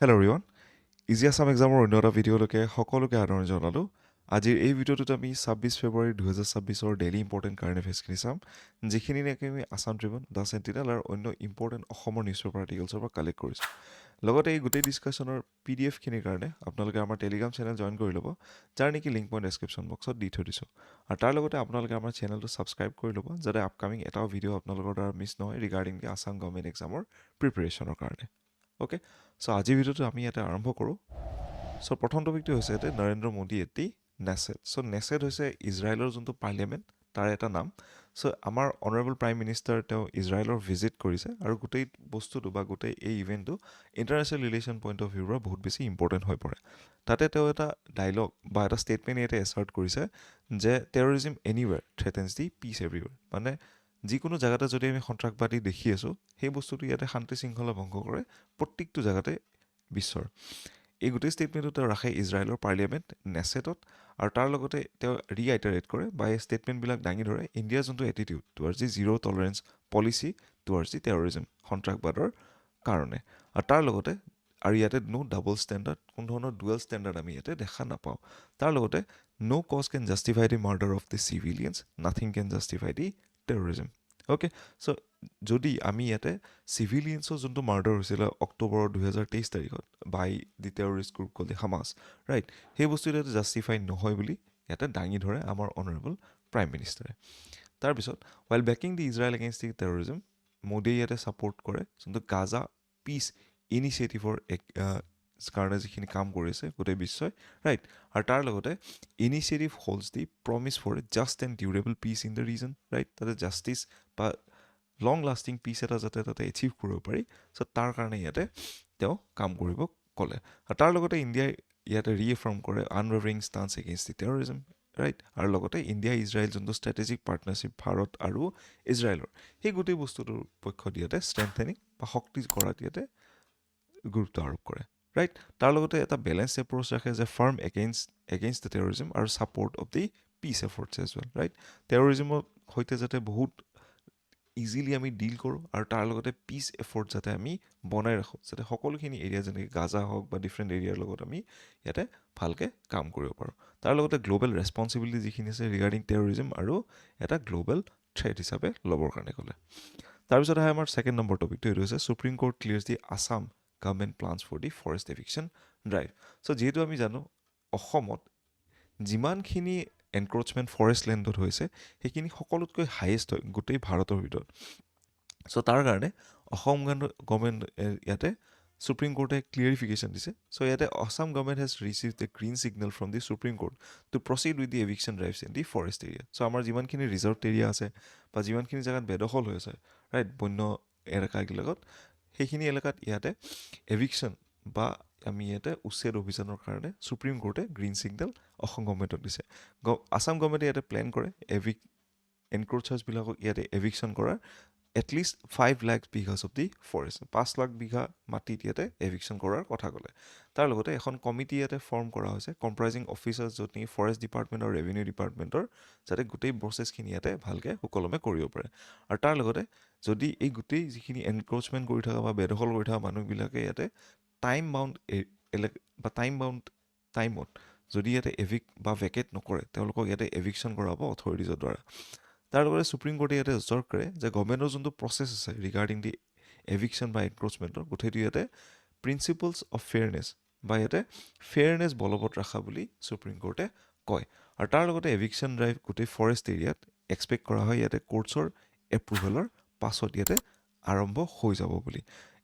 Hello' everyone easy Assam এক্সামৰ অন্য এটা ভিডিঅ'লৈকে সকলোকে আদৰণি জনালোঁ আজিৰ এই ভিডিঅ'টোত আমি ২৬ ফেব্ৰুৱাৰী ২০২৬ৰ ডেইলি ইম্পৰ্টেণ্ট কাৰেণ্ট এফেয়াৰ্ছখিনি চাম যিখিনি নেকি আমি আছাম ট্ৰিবিউন দ্য চেণ্টিনেল আৰু অন্য ইম্পৰ্টেণ্ট অসমৰ নিউজ পেপাৰ আৰ্টিকেলছৰ পৰা কালেক্ট কৰিছোঁ লগতে এই গোটেই ডিছকাশ্যনৰ PDF খিনিৰ কাৰণে আপোনালোকে আমাৰ টেলিগ্ৰাম চেনেল জইন কৰি ল'ব যাৰ নেকি লিংক মই ডেছক্ৰিপশ্যন বক্সত দি থৈ দিছোঁ আৰু তাৰ লগতে আপোনালোকে আমাৰ চেনেলটো ছাবস্ক্ৰাইব কৰি ল'ব যাতে আপকামিং এটাও ভিডিঅ' আপোনালোকৰ দ্বাৰা মিছ নহয় ৰিগাৰ্ডিং দি আছাম গভৰ্ণমেণ্ট এক্সামৰ প্ৰিপেৰেশ্যনৰ কাৰণে অ'কে চ' আজিৰ ভিডিঅ'টো আমি ইয়াতে আৰম্ভ কৰোঁ চ' প্ৰথম টপিকটো হৈছে ইয়াতে নৰেন্দ্ৰ মোদী এটি নেছেট চ' নেছেট হৈছে ইজৰাইলৰ যোনটো পাৰ্লিয়ামেণ্ট তাৰ এটা নাম চ' আমাৰ অনাৰেবল প্ৰাইম মিনিষ্টাৰ তেওঁ ইজৰাইলৰ ভিজিট কৰিছে আৰু গোটেই বস্তুটো বা গোটেই এই ইভেণ্টটো ইণ্টাৰনেশ্যনেল ৰিলেশ্যন পইণ্ট অফ ভিউৰ পৰা বহুত বেছি ইম্পৰ্টেণ্ট হৈ পৰে তাতে তেওঁ এটা ডাইলগ বা এটা ষ্টেটমেণ্ট ইয়াতে এছাৰ্ট কৰিছে যে টেৰৰিজিম এনিৱেৰ থ্ৰেটেন্স দি পিচ এভৰিৱেৰ মানে যিকোনো জেগাতে যদি আমি সন্ত্ৰাসবাদী দেখি আছোঁ সেই বস্তুটো ইয়াতে শান্তি শৃংখলা ভংগ কৰে প্ৰত্যেকটো জেগাতে বিশ্বৰ এই গোটেই ষ্টেটমেণ্টটো তেওঁ ৰাখে ইজৰাইলৰ পাৰ্লিয়ামেণ্ট নেছেটত আৰু তাৰ লগতে তেওঁ ৰিআইটাৰেট কৰে বা এই ষ্টেটমেণ্টবিলাক দাঙি ধৰে ইণ্ডিয়াৰ যোনটো এটিটিউড টুৱাৰ্ডছ দি জিৰ' টলাৰেঞ্চ পলিচি টুৱাৰ্ডছ দি টেৰৰিজিম সন্ত্ৰাসবাদৰ কাৰণে আৰু তাৰ লগতে আৰু ইয়াতে ন' ডাবল ষ্টেণ্ডাৰ্ড কোনো ধৰণৰ ডুৱেল ষ্টেণ্ডাৰ্ড আমি ইয়াতে দেখা নাপাওঁ তাৰ লগতে no' cause can justify the murder of the civilians nothing can justify the terrorism okay so' যদি আমি ইয়াতে চিভিলিয়ানছৰ যোনটো মাৰ্ডাৰ হৈছিলে অক্টোবৰৰ 2023 তাৰিখত by the terrorist group call the Hamas right সেই বস্তুটো ইয়াতে জাষ্টিফাই নহয় বুলি ইয়াতে দাঙি ধৰে আমাৰ অনাৰেবল প্ৰাইম মিনিষ্টাৰে তাৰপিছত ৱাইল বেকিং দি ইজৰাইল এগেইনষ্ট দি টেৰৰিজিম মোদীয়ে ইয়াতে ছাপৰ্ট কৰে যোনটো গাজা পিচ ইনিচিয়েটিভৰ কাৰণে যিখিনি কাম কৰিছে গোটেই বিশ্বই ৰাইট আৰু তাৰ লগতে initiative holds the promise for just and durable peace in the region right তাতে জাষ্টিছ বা লং লাষ্টিং পিচ এটা যাতে তাতে এচিভ কৰিব পাৰি চ' তাৰ কাৰণে ইয়াতে তেওঁ কাম কৰিব ক'লে আৰু তাৰ লগতে ইণ্ডিয়াই ইয়াতে ৰিএফাৰ্ম কৰে আনৱেভাৰিং ষ্টান্স এগেইনষ্ট দি টেৰৰিজিম ৰাইট আৰু লগতে ইণ্ডিয়া ইজৰাইল যোনটো ষ্ট্ৰেটেজিক পাৰ্টনাৰশ্বিপ ভাৰত আৰু ইজৰাইলৰ সেই গোটেই বস্তুটোৰ পক্ষত ইয়াতে ষ্ট্ৰেংথেনিং বা শক্তি কৰাত ইয়াতে গুৰুত্ব আৰোপ কৰে ৰাইট তাৰ লগতে এটা বেলেঞ্চ এপ্ৰ'চ ৰাখে যে ফাৰ্ম এগেইনষ্ট দ্য টেৰৰিজিম আৰু support of the peace efforts as well right টেৰৰিজিমৰ সৈতে যাতে বহুত ইজিলি আমি ডিল কৰোঁ আৰু তাৰ লগতে পিচ এফৰ্ট যাতে আমি বনাই ৰাখোঁ যাতে সকলোখিনি এৰিয়া যেনেকৈ গাজা হওক বা ডিফাৰেণ্ট এৰিয়াৰ লগত আমি ইয়াতে ভালকৈ কাম কৰিব পাৰোঁ তাৰ লগতে গ্ল'বেল ৰেছপনচিবিলিটি যিখিনি আছে ৰিগাৰ্ডিং টেৰৰিজিম আৰু এটা গ্ল'বেল থ্ৰেট হিচাপে ল'বৰ কাৰণে ক'লে তাৰপিছত আহে আমাৰ ছেকেণ্ড নম্বৰ টপিকটো এইটো হৈছে supreme court clears the Assam government plans for the forest eviction drive so' যিহেতু আমি জানো অসমত যিমানখিনি এনক্ৰ'চমেণ্ট ফৰেষ্ট লেণ্ডত হৈছে সেইখিনি সকলোতকৈ হায়েষ্ট হয় গোটেই ভাৰতৰ ভিতৰত চ' তাৰ কাৰণে অসম গভৰ্ণমেণ্ট ইয়াতে সুপ্ৰিম কোৰ্টে ক্লিয়াৰিফিকেশ্যন দিছে চ' ইয়াতে Assam government has received the green signal from the supreme court to proceed with the eviction drives in the forest area so' আমাৰ যিমানখিনি ৰিজাৰ্ভ এৰিয়া আছে বা যিমানখিনি জেগাত বেদখল হৈ আছে ৰাইট বন্য এলেকাবিলাকত সেইখিনি এলেকাত ইয়াতে এভিকশ্যন বা আমি ইয়াতে উচ্ছেদ অভিযানৰ কাৰণে সুপ্ৰিম কোৰ্টে গ্ৰীণ ছিগনেল অসম গভৰ্ণমেণ্টক দিছে আছাম গভৰ্ণমেণ্টে ইয়াতে প্লেন কৰে এনক্ৰ'চাৰ্ছবিলাকক ইয়াতে এভিকশ্যন কৰাৰ এটলিষ্ট 5 লাখ বিঘাছ অফ দি ফৰেষ্ট 5 লাখ বিঘা মাটিত ইয়াতে এভিকশ্যন কৰাৰ কথা ক'লে তাৰ লগতে এখন কমিটি ইয়াতে ফৰ্ম কৰা হৈছে কম্প্ৰাইজিং অফিচাৰ্ছ য'ত নেকি ফৰেষ্ট ডিপাৰ্টমেণ্ট আৰু ৰেভিনিউ ডিপাৰ্টমেণ্টৰ যাতে গোটেই প্ৰচেছখিনি ইয়াতে ভালকৈ সুকলমে কৰিব পাৰে আৰু তাৰ লগতে যদি এই গোটেই যিখিনি এনক্ৰ'চমেণ্ট কৰি থকা বা বেদখল কৰি থকা মানুহবিলাকে ইয়াতে টাইমত যদি ইয়াতে এভিক বা ভেকেট নকৰে তেওঁলোকক ইয়াতে এভিকশ্যন কৰাব অথৰিটিজৰ দ্বাৰা তাৰ লগতে সুপ্ৰিম কোৰ্টে ইয়াতে অবজাৰ্ভ কৰে যে গভৰ্ণমেণ্টৰ যোনটো প্ৰচেছ আছে ৰিগাৰ্ডিং দি এভিকশ্যন বা এনক্ৰ'চমেণ্টৰ গোটেইটো ইয়াতে প্ৰিন্সিপলছ অফ ফেয়াৰনেছ বা ইয়াতে ফেয়াৰনেছ বলবৎ ৰখা বুলি সুপ্ৰিম কোৰ্টে কয় আৰু তাৰ লগতে এভিকশ্যন ড্ৰাইভ গোটেই ফৰেষ্ট এৰিয়াত এক্সপেক্ট কৰা হয় ইয়াতে কোৰ্টছৰ এপ্ৰুভেলৰ পাছত ইয়াতে আৰম্ভ হৈ যাব বুলি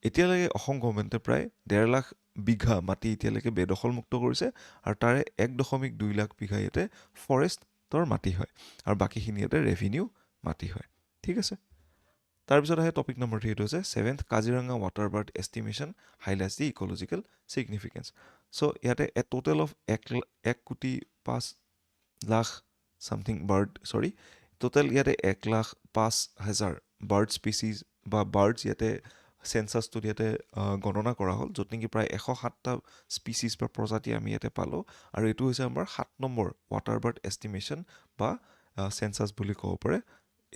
এতিয়ালৈকে অসম গভৰ্ণমেণ্টে প্ৰায় 1.5 লাখ বিঘা মাটি এতিয়ালৈকে বেদখলমুক্ত কৰিছে আৰু তাৰে 1.2 লাখ বিঘা ইয়াতে ফৰেষ্টৰ মাটি হয় আৰু বাকীখিনি ইয়াতে ৰেভিনিউ মাটি হয় ঠিক আছে তাৰপিছত আহে টপিক নম্বৰ 3 এইটো হৈছে 7th Kaziranga water bird estimation highlights the ecological significance so' ইয়াতে a total of 1,05,00,000 something bird total ইয়াতে 1,05,000 বাৰ্ড স্পিচিজ বা বাৰ্ডছ ইয়াতে চেঞ্চাছটোত ইয়াতে গণনা কৰা হ'ল য'ত নেকি প্ৰায় 107টা স্পিচিছ বা প্ৰজাতি আমি ইয়াতে পালোঁ আৰু এইটো হৈছে আমাৰ 7 নম্বৰ ৱাটাৰ বাৰ্ড এষ্টিমেশ্যন বা চেঞ্চাছ বুলি ক'ব পাৰে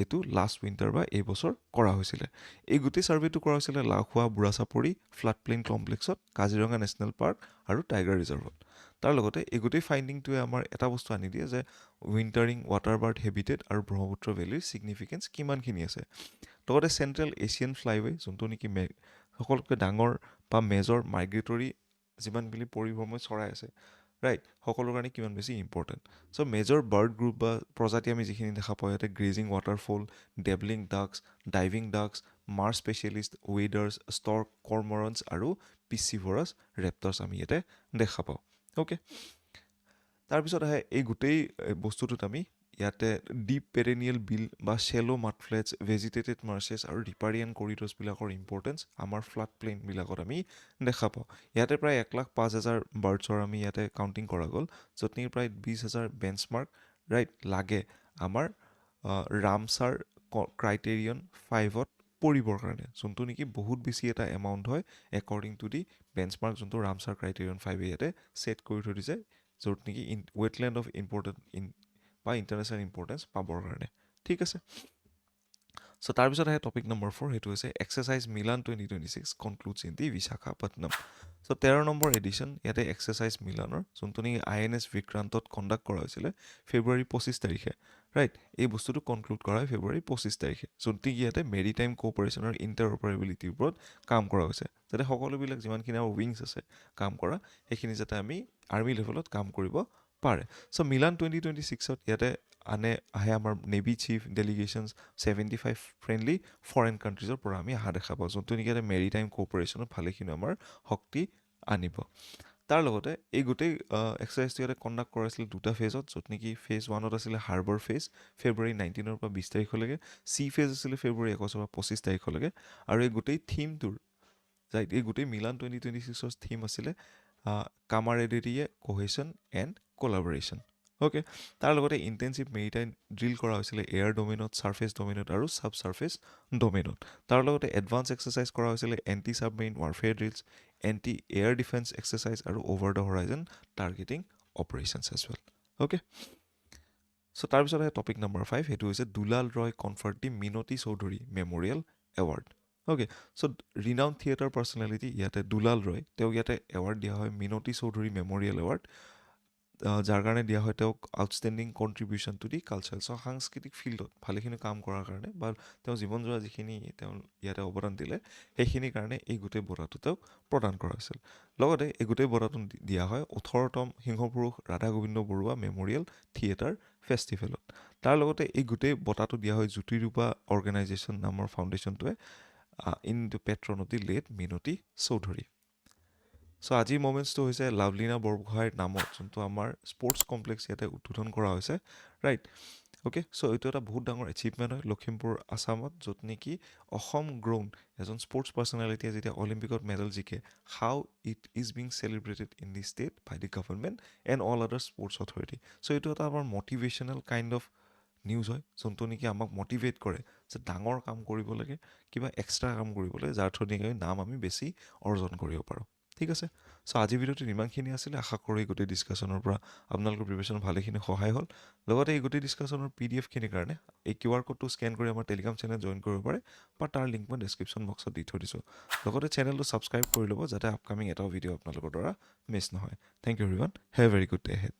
এইটো লাষ্ট উইণ্টাৰ বা এই বছৰ কৰা হৈছিলে। এই গোটেই ছাৰ্ভেটো কৰা হৈছিলে লাওখোৱা বুঢ়াচাপৰি ফ্লাড প্লেইন কমপ্লেক্সত, কাজিৰঙা নেশ্যনেল পাৰ্ক আৰু টাইগাৰ ৰিজাৰ্ভত। তাৰ লগতে এই গোটেই ফাইণ্ডিংটোৱে আমাৰ এটা বস্তু আনি দিয়ে যে উইণ্টাৰিং ৱাটাৰবাৰ্ড হেবিটেট আৰু ব্ৰহ্মপুত্ৰ ভেলীৰ ছিগনিফিকেঞ্চ কিমানখিনি আছে। লগতে চেণ্ট্ৰেল এছিয়ান ফ্লাইৱে যোনটো নেকি সকলোতকৈ ডাঙৰ বা মেজৰ মাইগ্ৰেটৰী যিমানখিনি পৰিভ্ৰমী চৰাই আছে, ৰাইট, সকলোৰ কাৰণে কিমান বেছি important. So' major bird group বা প্ৰজাতি আমি যিখিনি দেখা পাওঁ ইয়াতে grazing waterfowl, dabbling ducks, diving ducks, marsh specialist, waders, stork, cormorants আৰু পিচিভৰাছ ৰেপ্টাৰ্ছ আমি ইয়াতে দেখা পাওঁ। অ'কে, তাৰপিছত আহে এই গোটেই বস্তুটোত আমি ইয়াতে ডিপ পেৰেনিয়েল বিল বা শ্বেলো মাডফ্লেটছ, ভেজিটেটেড মাৰ্চেছ আৰু ৰিপাৰিয়ান কৰিডৰ্ছবিলাকৰ ইম্পৰ্টেঞ্চ আমাৰ ফ্লাড প্লেইনবিলাকত আমি দেখা পাওঁ। ইয়াতে প্ৰায় 1,05,000 বাৰ্ডছৰ আমি ইয়াতে কাউণ্টিং কৰা গ'ল, য'ত নেকি প্ৰায় 20,000 বেঞ্চমাৰ্ক ৰাইট লাগে আমাৰ ৰামছাৰ ক্ৰাইটেৰিয়ন 5ত পৰিবৰ কাৰণে, যোনটো নেকি বহুত বেছি এটা এমাউণ্ট হয় একৰ্ডিং টু দি বেঞ্চমাৰ্ক যোনটো ৰামছাৰ ক্ৰাইটেৰিয়ন 5 ইয়াতে ছেট কৰি থৈ দিছে, য'ত নেকি ৱেটলেণ্ড অফ ইম্পৰ্টেণ্ট বা ইণ্টাৰনেশ্যনেল ইম্পৰ্টেঞ্চ পাবৰ কাৰণে। ঠিক আছে, চ' তাৰপিছত আহে টপিক নম্বৰ 4, সেইটো হৈছে exercise Milan 2026 concludes in the Visakhapatnam. So' 13 number edition ইয়াতে এক্সাৰচাইজ মিলানৰ, যোনটো নেকি INS বিক্ৰান্তত কণ্ডাক্ট কৰা হৈছিলে ফেব্ৰুৱাৰী 25 তাৰিখে, ৰাইট। এই বস্তুটো কনক্লুড কৰা হয় ফেব্ৰুৱাৰী 25 তাৰিখে, যোনটো ইয়াতে মেৰিটাইম কোঅপাৰেশ্যন আৰু ইণ্টাৰ অপাৰেবিলিটিৰ ওপৰত কাম কৰা হৈছে, যাতে সকলোবিলাক যিমানখিনি আমাৰ উইংছ আছে কাম কৰা, সেইখিনি যাতে আমি আৰ্মি লেভেলত কাম কৰিব পাৰে। চ' মিলান 2026ত ইয়াতে আহে আমাৰ নেভি চিফ ডেলিগেশ্যনছ 75 ফ্ৰেণ্ডলি ফৰেইন কাণ্ট্ৰিজৰ পৰা আমি অহা দেখা পাওঁ, যোনটো নেকি এটা মেৰিটাইম কোঅপাৰেশ্যনত ভালেখিনি আমাৰ শক্তি আনিব। তাৰ লগতে এই গোটেই এক্সাৰচাইজটো ইয়াতে কণ্ডাক্ট কৰা হৈছিল 2টা ফেজত, য'ত নেকি ফেজ 1ত আছিলে হাৰ্বৰ ফেজ ফেব্ৰুৱাৰী 19ৰ পৰা 20 তাৰিখলৈকে, চি ফেজ আছিলে ফেব্ৰুৱাৰী 21ৰ পৰা 25 তাৰিখলৈকে, আৰু এই গোটেই থিমটোৰ ৰাইট, এই গোটেই মিলান 2026ৰ থিম আছিলে কামাৰেডেৰিয়ে কোহেশ্যন এণ্ড কোলাবৰেশ্যন। অ'কে, তাৰ লগতে ইণ্টেনচিভ মেৰিটাইম ড্ৰিল কৰা হৈছিলে এয়াৰ ডমেইনত, ছাৰ্ফেচ ডমেইনত আৰু ছাব ছাৰ্ফেচ ডমেইনত। তাৰ লগতে এডভান্স এক্সাৰচাইজ কৰা হৈছিলে anti submarine warfare drills, anti air defence exercise আৰু over the horizon targeting operations as well. Okay, so' তাৰপিছত আহে টপিক নম্বৰ 5, সেইটো হৈছে Dulal Roy conferred the Minati Chowdhury memorial award. Okay, so' renowned theatre personality ইয়াতে দুলাল ৰয়, তেওঁক ইয়াতে এৱাৰ্ড দিয়া হয় মিনতী চৌধুৰী মেম'ৰিয়েল এৱাৰ্ড, যাৰ কাৰণে দিয়া হয় তেওঁক outstanding contribution to the cultural, so' সাংস্কৃতিক ফিল্ডত ভালেখিনি কাম কৰাৰ কাৰণে বা তেওঁ জীৱন যোৱা যিখিনি তেওঁ ইয়াতে অৱদান দিলে সেইখিনিৰ কাৰণে এই গোটেই বঁটাটো তেওঁক প্ৰদান কৰা হৈছিল। লগতে এই গোটেই বঁটাটো দিয়া হয় 18তম সিংহপুৰুষ ৰাধা গোবিন্দ বৰুৱা মেম'ৰিয়েল থিয়েটাৰ ফেষ্টিভেলত। তাৰ লগতে এই গোটেই বঁটাটো দিয়া হয় জ্যোতিৰূপা অৰ্গেনাইজেশ্যন নামৰ ফাউণ্ডেশ্যনটোৱে in the patron of the late Minati Chowdhury. So' আজিৰ মমেণ্টছটো হৈছে লাভলীনা বৰগোহাঁইৰ নামত যোনটো আমাৰ স্পৰ্টছ কমপ্লেক্স ইয়াতে উদ্বোধন কৰা হৈছে, ৰাইট। অ'কে, চ' এইটো এটা বহুত ডাঙৰ এচিভমেণ্ট হয় লখিমপুৰ আছামত, য'ত নেকি অসম গ্ৰৌন এজন স্পৰ্টছ পাৰ্চনেলিটিয়ে যেতিয়া অলিম্পিকত মেডেল জিকে, how it is being celebrated in the state by the government and all other sports authority. So' এইটো এটা আমাৰ মটিভেশ্যনেল কাইণ্ড অফ নিউজ হয়, যোনটো নেকি আমাক মটিভেট কৰে যে ডাঙৰ কাম কৰিব লাগে, কিবা এক্সট্ৰা কাম কৰিব লাগে, যাৰ থ্ৰু নেকি নাম আমি বেছি অৰ্জন কৰিব পাৰোঁ। ঠিক আছে, চ' আজিৰ ভিডিঅ'টো ইমানখিনি আছিলে। আশা কৰোঁ এই গোটেই ডিছকাশ্যনৰ পৰা আপোনালোকৰ প্ৰিপেৰেশ্যনত ভালেখিনি সহায় হ'ল। লগতে এই গোটেই ডিছকাশ্যনৰ PDF খিনিৰ কাৰণে এই QR কোডটো স্কেন কৰি আমাৰ টেলিগ্ৰাম চেনেল জইন কৰিব পাৰে, বা তাৰ লিংক মই ডেছক্ৰিপশ্যন বক্সত দি থৈ দিছোঁ। লগতে চেনেলটো ছাবস্ক্ৰাইব কৰি ল'ব যাতে আপকামিং এটাও ভিডিঅ' আপোনালোকৰ দ্বাৰা মিছ নহয়। Thank you everyone, have a very good day head.